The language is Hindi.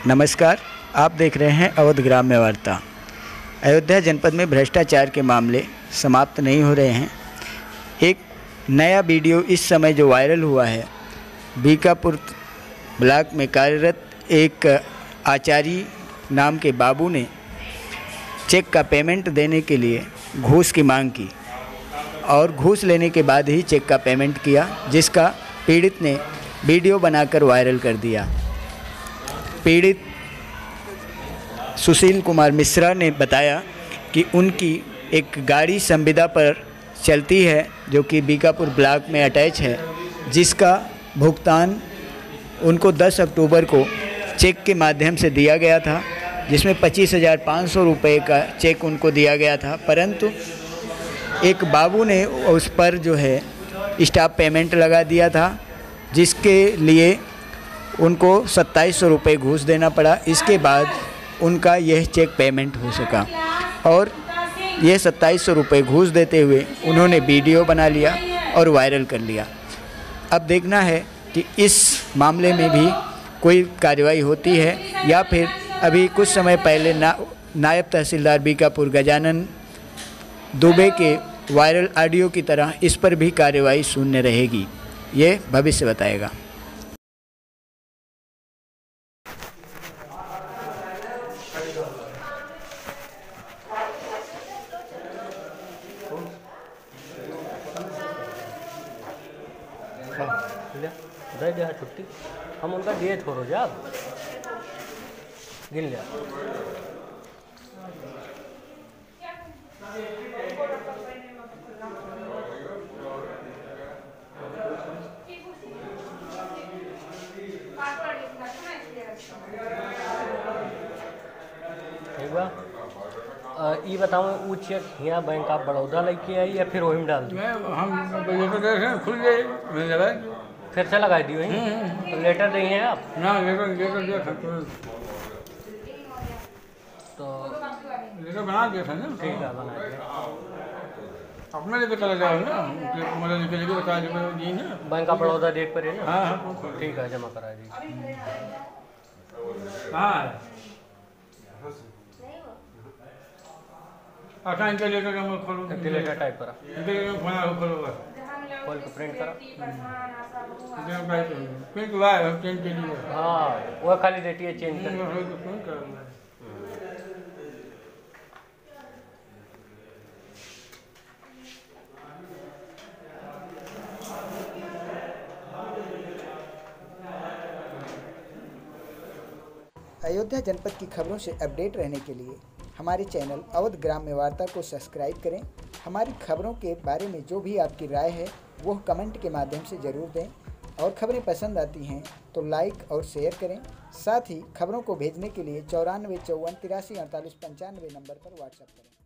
नमस्कार, आप देख रहे हैं अवध ग्राम्य वार्ता। अयोध्या जनपद में भ्रष्टाचार के मामले समाप्त नहीं हो रहे हैं। एक नया वीडियो इस समय जो वायरल हुआ है, बीकापुर ब्लॉक में कार्यरत एक आचार्य नाम के बाबू ने चेक का पेमेंट देने के लिए घूस की मांग की और घूस लेने के बाद ही चेक का पेमेंट किया, जिसका पीड़ित ने वीडियो बनाकर वायरल कर दिया। पीड़ित सुशील कुमार मिश्रा ने बताया कि उनकी एक गाड़ी संविदा पर चलती है जो कि बीकापुर ब्लॉक में अटैच है, जिसका भुगतान उनको 10 अक्टूबर को चेक के माध्यम से दिया गया था, जिसमें 25,500 रुपये का चेक उनको दिया गया था। परंतु एक बाबू ने उस पर जो है स्टाफ पेमेंट लगा दिया था, जिसके लिए उनको 2700 रुपये घूस देना पड़ा। इसके बाद उनका यह चेक पेमेंट हो सका और यह 2700 रुपये घूस देते हुए उन्होंने वीडियो बना लिया और वायरल कर लिया। अब देखना है कि इस मामले में भी कोई कार्रवाई होती है या फिर अभी कुछ समय पहले नायब तहसीलदार बीकापुर गजानन दुबे के वायरल ऑडियो की तरह इस पर भी कार्रवाई शून्य रहेगी। ये भविष्य बताएगा। दे दे छुट्टी हम उनका दिए छोड़ो जा गिन लिया। ठीक बा, ये बताओ वो चेक यहाँ बैंक ऑफ बड़ौदा लेके आई या फिर वही में डाल दी? हम खुल गए फिर से लगा दी वही। तो लेटर नहीं है आप ना? लेटर तो बना दिया था ना। ठीक है, बना दिया। अपना लेकर चला जाओ ना, मतलब लेकर बता दी ना। बैंक ऑफ बड़ौदा देख पर है ना? हाँ, ठीक है, जमा करा दीजिए। हाँ अच्छा, इनका लेटर मैं खोलो। लेटर टाइप करा, खोलो बस, खोल के प्रिंट करा। प्रिंट हुआ है, चेंज के लिए। हाँ, वो खाली देती है चेंज कर। अयोध्या जनपद की खबरों से अपडेट रहने के लिए हमारे चैनल अवध ग्राम्य वार्ता को सब्सक्राइब करें। हमारी खबरों के बारे में जो भी आपकी राय है वो कमेंट के माध्यम से ज़रूर दें और खबरें पसंद आती हैं तो लाइक और शेयर करें। साथ ही खबरों को भेजने के लिए 94 54 83 48 95 नंबर पर व्हाट्सएप करें।